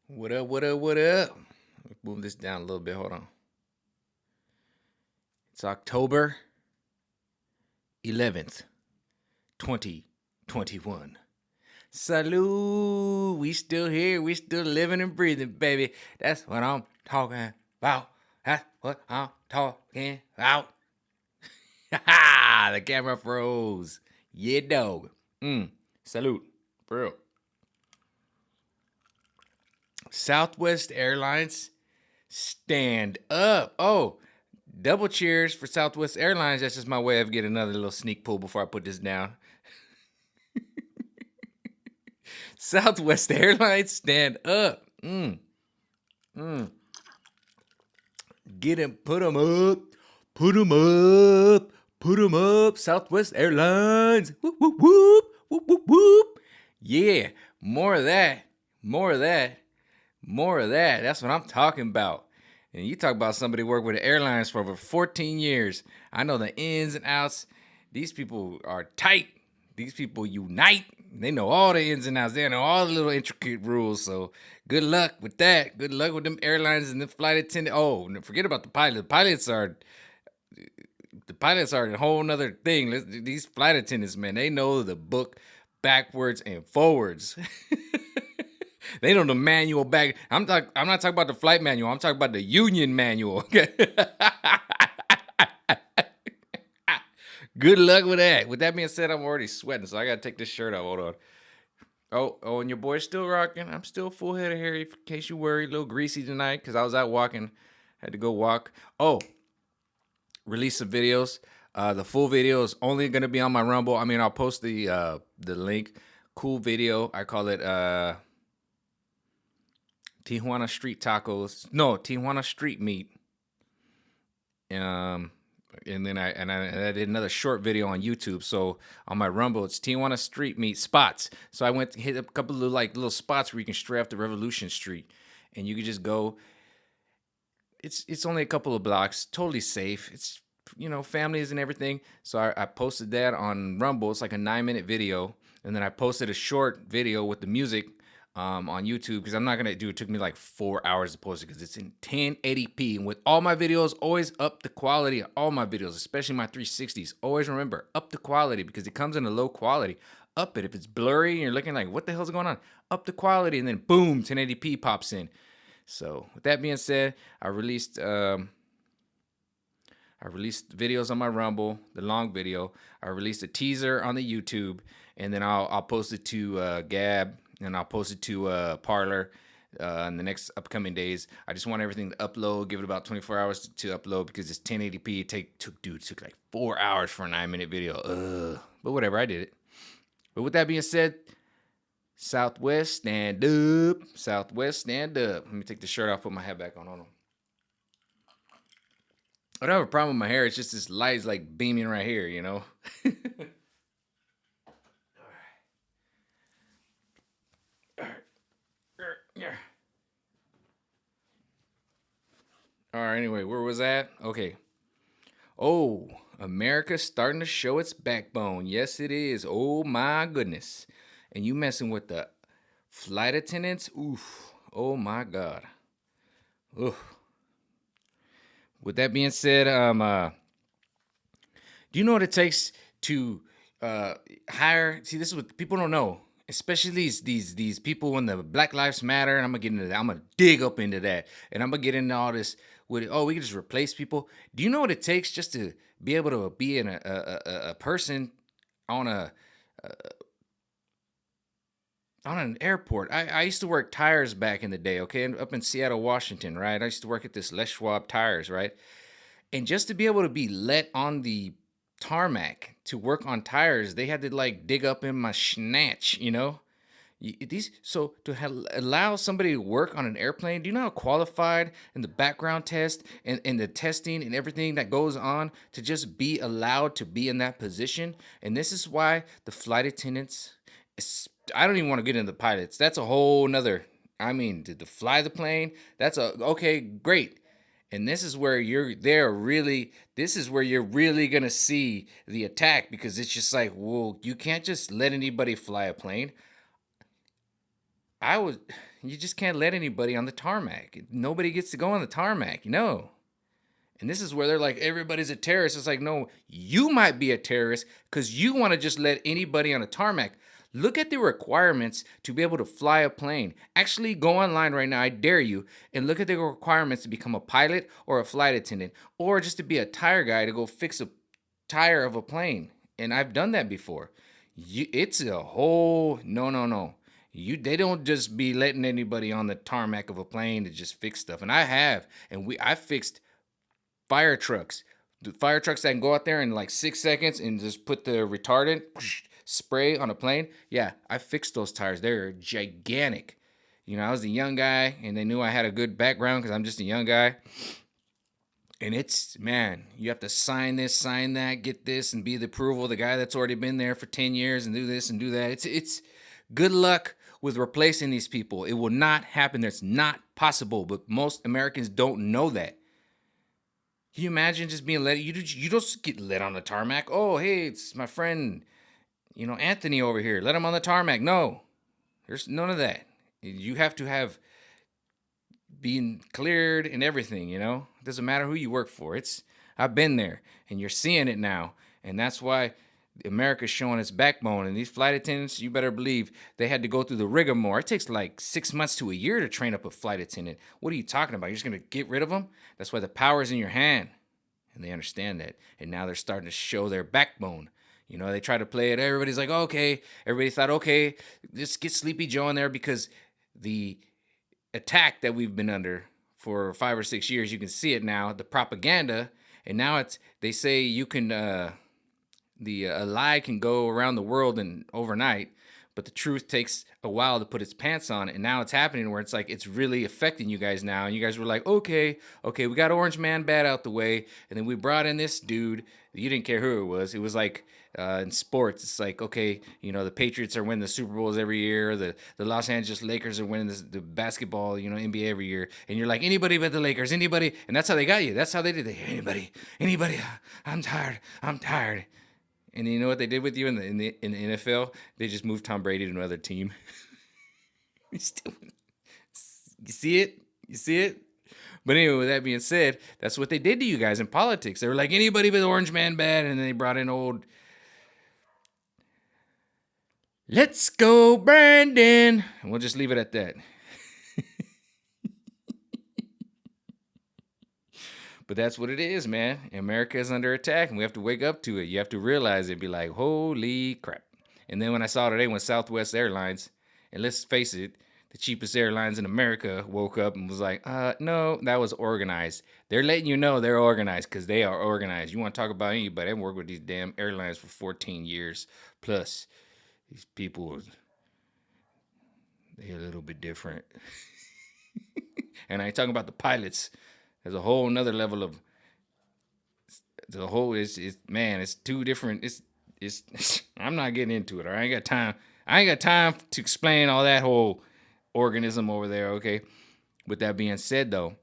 What up, what up, what up? Move this down a little bit. Hold on. It's October 11th, 2021. Salute. We still here. We still living and breathing, baby. That's what I'm talking about. That's what I'm talking about. The camera froze. Yeah, dog. Salute. For real. Southwest Airlines, stand up. Oh, double cheers for Southwest Airlines. That's just my way of getting another little sneak pull before I put this down. Southwest Airlines, stand up. Get him, put him up, put him up, put him up. Southwest Airlines. Whoop, whoop, whoop, whoop, whoop, whoop. Yeah, more of that, more of that, more of that. That's what I'm talking about. And you talk about somebody who worked with the airlines for over 14 years. I know the ins and outs. These people are tight. These people unite. They know all the ins and outs. They know all the little intricate rules. So good luck with that. Good luck with them airlines and the flight attendant. Oh, forget about the pilot. The pilots are a whole nother thing. These flight attendants, man, they know the book backwards and forwards. They know the manual back. I'm not talking about the flight manual. I'm talking about the union manual. Okay. Good luck with that. With that being said, I'm already sweating, so I gotta take this shirt off. Hold on. Oh, and your boy's still rocking. I'm still full head of hair, in case you worry. A little greasy tonight because I was out walking. Had to go walk. Oh, release some videos. The full video is only gonna be on my Rumble. I mean, I'll post the link. Cool video. I call it Tijuana Street Tacos. No, Tijuana Street Meat. And then I did another short video on YouTube. So on my Rumble, it's Tijuana Street Meat spots. So I went to hit a couple of like little spots where you can stray off the Revolution Street, and you can just go. It's only a couple of blocks, totally safe. It's families and everything. So I posted that on Rumble. It's like a 9-minute video, and then I posted a short video with the music on YouTube because I'm not gonna do it. Took me like 4 hours to post it because it's in 1080p. And with all my videos, always up the quality of all my videos, especially my 360s. Always remember up the quality because it comes in a low quality. Up it if it's blurry and you're looking like what the hell's going on. Up the quality and then boom, 1080p pops in. So with that being said, I released videos on my Rumble, the long video. I released a teaser on the YouTube, and then I'll post it to Gab, and I'll post it to Parlor in the next upcoming days. I just want everything to upload. Give it about 24 hours to upload because it's 1080p. It took like 4 hours for a 9-minute video. But whatever, I did it. But with that being said, Southwest, stand up. Southwest, stand up. Let me take the shirt off, put my hat back on. Hold on. I don't have a problem with my hair. It's just this light is like beaming right here, you know? All right, anyway, where was that? Okay. Oh, America's starting to show its backbone. Yes, it is. Oh, my goodness. And you messing with the flight attendants? Oof. Oh, my God. Oof. With that being said, do you know what it takes to hire? See, this is what people don't know, especially these people in the Black Lives Matter. And I'm gonna get into that. I'm gonna dig up into that, and I'm gonna get into all this with. Oh, we can just replace people. Do you know what it takes just to be able to be in a person on a on an airport? I used to work tires back in the day. Okay, up in Seattle, Washington, right? I used to work at this Les Schwab Tires, right? And just to be able to be let on the tarmac to work on tires, they had to like dig up in my snatch, you know? These so to allow somebody to work on an airplane, do you know how qualified and the background test and the testing and everything that goes on to just be allowed to be in that position? And this is why the flight attendants, I don't even want to get into the pilots. That's a whole nother. I mean, to fly the plane, that's a okay, great. And this is where this is where you're really gonna see the attack because it's just like, well, you can't just let anybody fly a plane. I would. You just can't let anybody on the tarmac. Nobody gets to go on the tarmac. No. And this is where they're like, everybody's a terrorist. It's like, no, you might be a terrorist because you want to just let anybody on a tarmac. Look at the requirements to be able to fly a plane. Actually, go online right now, I dare you, and look at the requirements to become a pilot or a flight attendant, or just to be a tire guy to go fix a tire of a plane. And I've done that before. It's a whole no, no, no. They don't just be letting anybody on the tarmac of a plane to just fix stuff. And I have, and I fixed fire trucks. The fire trucks that can go out there in like 6 seconds and just put the retardant spray on a plane. Yeah, I fixed those tires. They're gigantic. You know, I was a young guy and they knew I had a good background because I'm just a young guy. And it's, man, you have to sign this, sign that, get this, and be the approval of the guy that's already been there for 10 years and do this and do that. It's good luck with replacing these people. It will not happen. That's not possible. But most Americans don't know that. Can you imagine just being let? You don't get let on the tarmac. Oh, hey, it's my friend, Anthony over here. Let him on the tarmac. No, there's none of that. You have to have being cleared and everything. It doesn't matter who you work for. I've been there, and you're seeing it now, and that's why America's showing its backbone. And these flight attendants, you better believe they had to go through the rigmarole. It takes like 6 months to a year to train up a flight attendant. What are you talking about? You're just gonna get rid of them? That's why the power's in your hand, and they understand that. And now they're starting to show their backbone. They try to play it. Everybody's like, okay. Everybody thought, okay, just get Sleepy Joe in there because the attack that we've been under for 5 or 6 years, you can see it now, the propaganda, and now they say you can a lie can go around the world and overnight, but the truth takes a while to put its pants on. And now it's happening where it's like it's really affecting you guys now. And you guys were like, okay, we got Orange Man Bad out the way, and then we brought in this dude. You didn't care who it was. It was like in sports, it's like, okay, the Patriots are winning the Super Bowls every year. The Los Angeles Lakers are winning the basketball, NBA every year. And you're like, anybody but the Lakers, anybody. And that's how they got you. That's how they did it. Anybody. I'm tired. And you know what they did with you in the NFL? They just moved Tom Brady to another team. You see it? You see it? But anyway, with that being said, that's what they did to you guys in politics. They were like, anybody but Orange Man Bad, and then they brought in old Let's Go Brandon. And we'll just leave it at that. But that's what it is, man. America is under attack, and we have to wake up to it. You have to realize it, be like, holy crap. And then when I saw today when Southwest Airlines, and let's face it, the cheapest airlines in America woke up and was like, no, that was organized. They're letting you know they're organized because they are organized. You want to talk about anybody? I've worked with these damn airlines for 14 years plus. These people, they're a little bit different. And I ain't talking about the pilots. There's a whole nother level of the whole it's two different. It's I'm not getting into it. Or I ain't got time to explain all that whole organism over there. Okay. With that being said, though,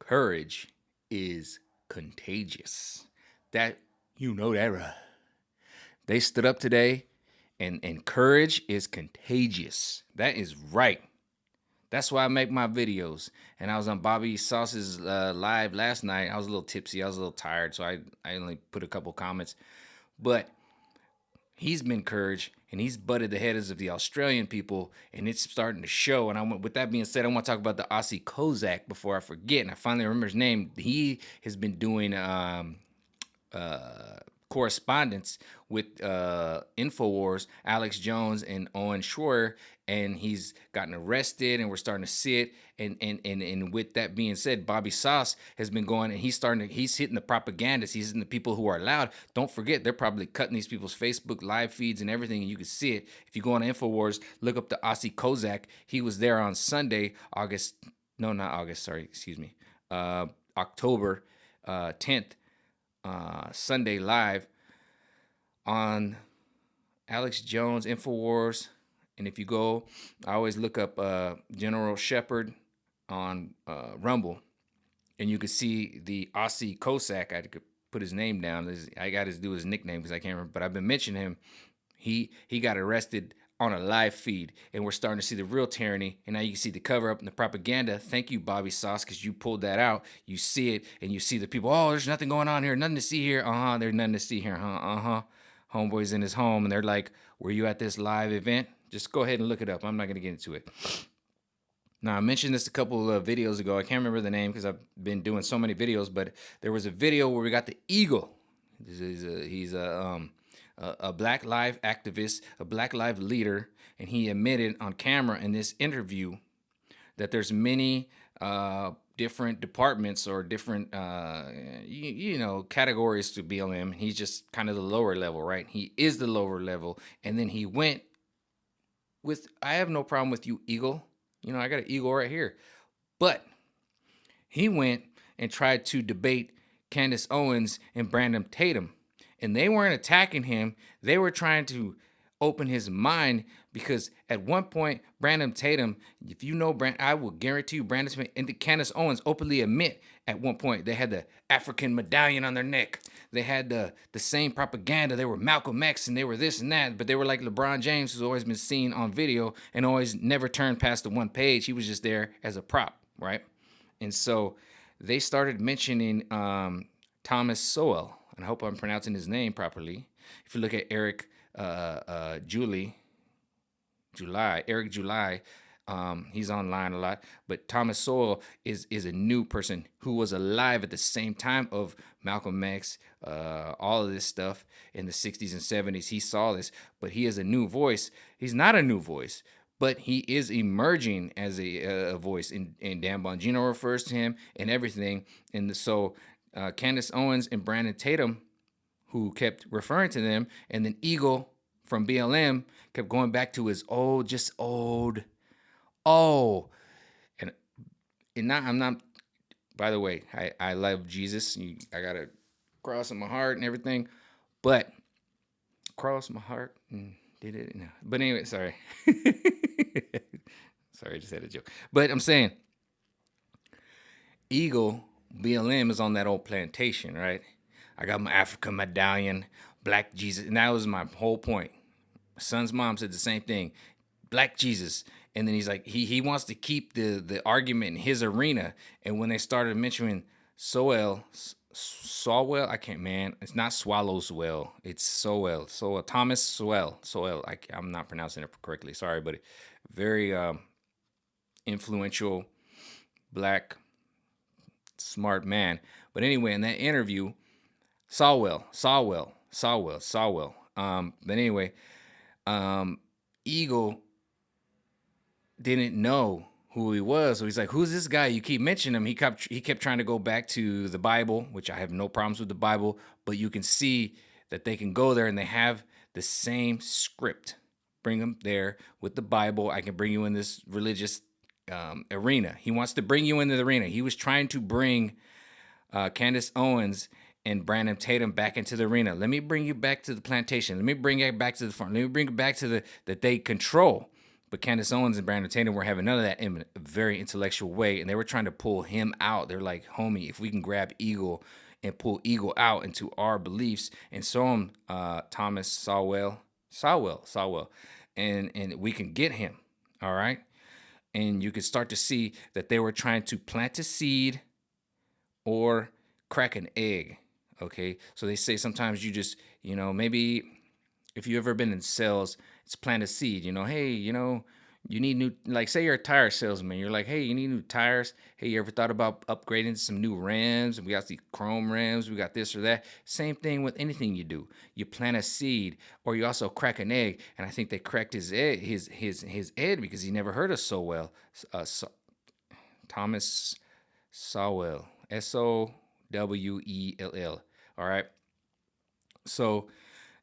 courage is contagious. That that, right? They stood up today, and courage is contagious. That is right. That's why I make my videos. And I was on Bobby Sauce's live last night. I was a little tipsy. I was a little tired, so I only put a couple comments. But he's been courage, and he's butted the heads of the Australian people, and it's starting to show. And with that being said, I want to talk about the Aussie Kozak before I forget. And I finally remember his name. He has been doing correspondence with InfoWars, Alex Jones and Owen Schroyer, and he's gotten arrested, and we're starting to see it. And with that being said, Bobby Sauce has been going, and he's hitting the propagandists. He's hitting the people who are loud. Don't forget, they're probably cutting these people's Facebook live feeds and everything, and you can see it. If you go on InfoWars, look up the Aussie Kozak. He was there on Sunday, October 10th, Sunday live on Alex Jones, InfoWars. And if you go, I always look up General Shepard on Rumble, and you can see the Aussie Kozak. I could put his name down. I got to do his nickname because I can't remember, but I've been mentioning him. He got arrested on a live feed, and we're starting to see the real tyranny. And now you can see the cover up and the propaganda. Thank you, Bobby Sauce, because you pulled that out. You see it, and you see the people. Oh, there's nothing going on here, nothing to see here. There's nothing to see here. Homeboy's in his home, and they're like, "Were you at this live event?" Just go ahead and look it up. I'm not gonna get into it. Now, I mentioned this a couple of videos ago. I can't remember the name because I've been doing so many videos, but there was a video where we got the Eagle. He's a Black Lives activist, a Black Lives leader, and he admitted on camera in this interview that there's many different departments or different categories to BLM. He's just kind of the lower level, right? He is the lower level, and then he went with, I have no problem with you, Eagle. I got an Eagle right here, but he went and tried to debate Candace Owens and Brandon Tatum. And they weren't attacking him. They were trying to open his mind, because at one point, Brandon Tatum, if you know Brandon, I will guarantee you, Brandon and Candace Owens openly admit at one point they had the African medallion on their neck. They had the same propaganda. They were Malcolm X and they were this and that, but they were like LeBron James, who's always been seen on video and always never turned past the one page. He was just there as a prop, right? And so they started mentioning Thomas Sowell, and I hope I'm pronouncing his name properly. If you look at Eric July, he's online a lot, but Thomas Sowell is a new person who was alive at the same time of Malcolm X, all of this stuff in the 60s and 70s. He saw this, but he is a new voice. He's not a new voice, but he is emerging as a voice, and Dan Bongino refers to him and everything. And so Candace Owens and Brandon Tatum, who kept referring to them, and then Eagle from BLM kept going back to his old, and I'm not, by the way, I love Jesus. I got a cross in my heart and everything, but cross my heart and did it. No. But anyway, sorry. Sorry, I just had a joke. But I'm saying, Eagle, BLM is on that old plantation, right? I got my African medallion, Black Jesus, and that was my whole point. My son's mom said the same thing, Black Jesus, and then he's like, he wants to keep the argument in his arena. And when they started mentioning Sowell, I can't, man, it's not Swallowswell, it's Sowell, Thomas Sowell, I'm not pronouncing it correctly, sorry, but very influential Black smart man. But anyway, in that interview, Sowell. But anyway, Eagle didn't know who he was, so he's like, "Who's this guy? You keep mentioning him." He kept trying to go back to the Bible, which I have no problems with the Bible, but you can see that they can go there and they have the same script. Bring them there with the Bible. I can bring you in this religious arena. He wants to bring you into the arena. He was trying to bring Candace Owens and Brandon Tatum back into the arena. Let me bring you back to the plantation. Let me bring it back to the farm. Let me bring it back to that they control. But Candace Owens and Brandon Tatum were having none of that in a very intellectual way, and they were trying to pull him out. They're like, homie, if we can grab Eagle and pull Eagle out into our beliefs and show him Thomas Sowell, and we can get him, all right? And you could start to see that they were trying to plant a seed or crack an egg. Okay, so they say sometimes you just, maybe if you've ever been in sales, it's plant a seed. Hey, you need new, like say you're a tire salesman. You're like, hey, you need new tires. Hey, you ever thought about upgrading some new rims? We got the chrome rims. We got this or that. Same thing with anything you do. You plant a seed, or you also crack an egg. And I think they cracked his egg, his egg, because he never heard us so well. Thomas Sowell, Sowell. All right. So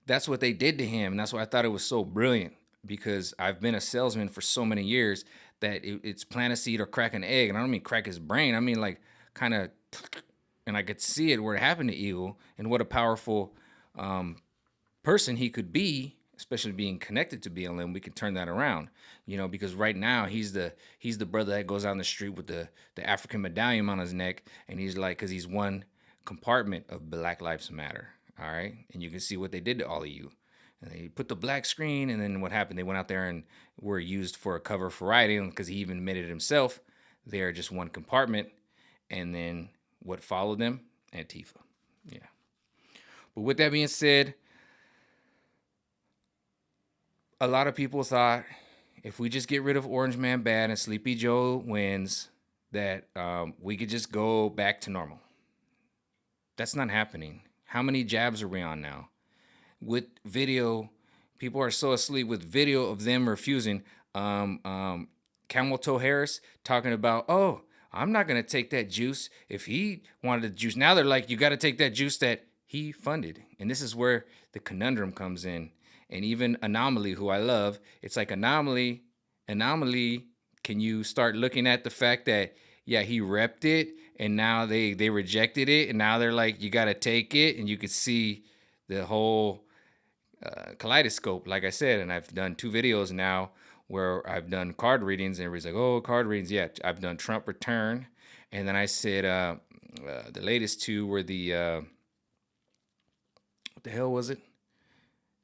that's what they did to him. And that's why I thought it was so brilliant, because I've been a salesman for so many years that it's plant a seed or crack an egg. And I don't mean crack his brain. I mean like kind of, and I could see it where it happened to Eagle, and what a powerful person he could be, especially being connected to BLM. We can turn that around, because right now he's the brother that goes out on the street with the African medallion on his neck, and he's like, because he's one compartment of Black Lives Matter. All right, and you can see what they did to all of you. And they put the black screen, and then what happened? They went out there and were used for a cover for writing because he even admitted himself they're just one compartment. And then what followed them? Antifa. Yeah. But with that being said, a lot of people thought if we just get rid of Orange Man Bad and Sleepy Joe wins, that we could just go back to normal. That's not happening. How many jabs are we on now? With video, people are so asleep with video of them refusing. Camel Toe Harris talking about, oh, I'm not going to take that juice if he wanted the juice. Now they're like, you got to take that juice that he funded. And this is where the conundrum comes in. And even Anomaly, who I love, it's like Anomaly, can you start looking at the fact that, yeah, he repped it and now they rejected it. And now they're like, you got to take it. And you could see the whole kaleidoscope, like I said. And I've done 2 videos now where I've done card readings, and everybody's like, oh, card readings. Yeah, I've done Trump return. And then I said the latest 2 were the, what the hell was it?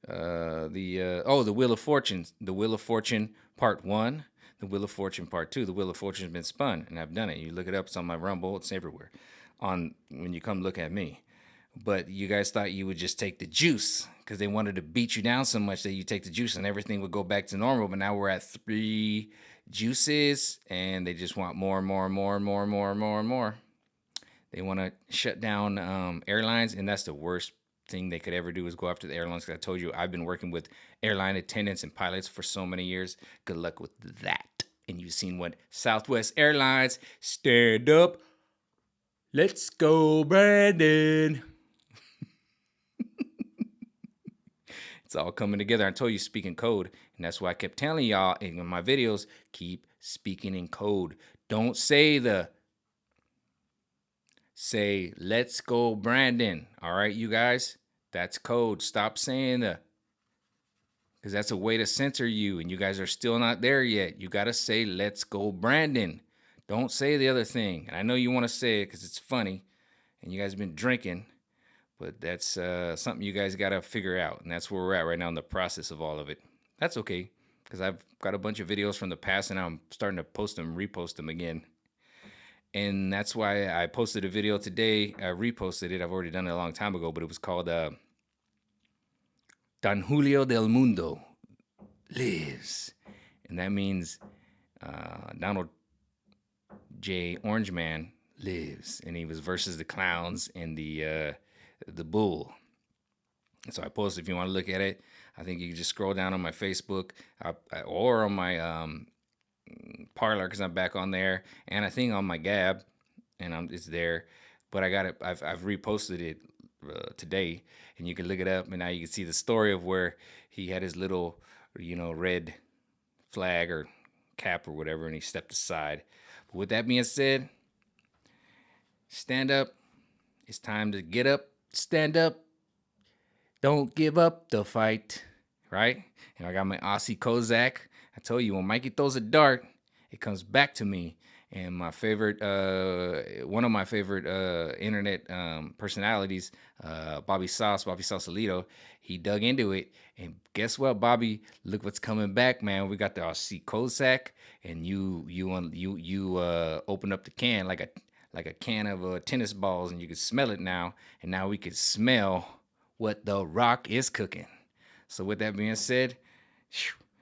The Wheel of Fortune. The Wheel of Fortune Part 1. The Wheel of Fortune Part 2. The Wheel of Fortune has been spun, and I've done it. You look it up. It's on my Rumble. It's everywhere when you come look at me. But you guys thought you would just take the juice because they wanted to beat you down so much that you take the juice and everything would go back to normal. But now we're at 3 juices, and they just want more and more and more and more and more and more and more. They want to shut down airlines, and that's the worst thing they could ever do is go after the airlines. Because I told you I've been working with airline attendants and pilots for so many years. Good luck with that. And you've seen what Southwest Airlines, stand up. Let's go, Brandon. It's all coming together. I told you speaking code, and that's why I kept telling y'all in my videos, keep speaking in code. Don't say say, let's go, Brandon. All right, you guys, that's code. Stop saying because that's a way to censor you, and you guys are still not there yet. You got to say, let's go, Brandon. Don't say the other thing. And I know you want to say it because it's funny, and you guys have been drinking. But that's something you guys got to figure out. And that's where we're at right now in the process of all of it. That's okay, because I've got a bunch of videos from the past, and I'm starting to post them, repost them again. And that's why I posted a video today. I reposted it. I've already done it a long time ago, but it was called Don Julio del Mundo lives. And that means Donald J. Orange Man lives. And he was versus the clowns and the bull. So I posted, if you want to look at it, I think you can just scroll down on my Facebook or on my Parlor, because I'm back on there, and I think on my Gab, and it's there. But I got it. I've reposted it today, and you can look it up, and now you can see the story of where he had his little, red flag or cap or whatever, and he stepped aside. But with that being said, stand up. It's time to get up, stand up. Don't give up the fight, right? And I got my Aussie Kozak. I told you, when Mikey throws a dart, it comes back to me. And my favorite, one of my favorite internet personalities, Bobby Sausalito, he dug into it. And guess what, Bobby? Look what's coming back, man. We got the Aussie Kozak, and you open up the can like a can of tennis balls, and you can smell it now. And now we can smell what The Rock is cooking. So with that being said,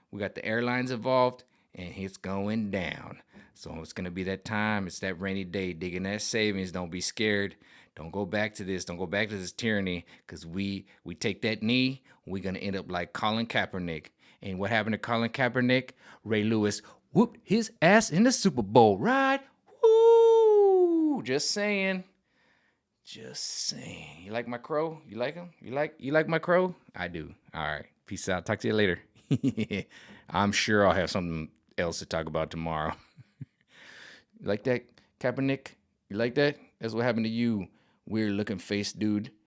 we got the airlines involved, and it's going down. So it's going to be that time. It's that rainy day, digging that savings. Don't be scared. Don't go back to this. Don't go back to this tyranny, because we take that knee, we're going to end up like Colin Kaepernick. And what happened to Colin Kaepernick? Ray Lewis whooped his ass in the Super Bowl, right? Woo! Just saying. Just saying. You like my crow? You like him? You like my crow? I do. All right. Peace out. Talk to you later. I'm sure I'll have something else to talk about tomorrow. You like that, Kaepernick? You like that? That's what happened to you, weird looking face dude.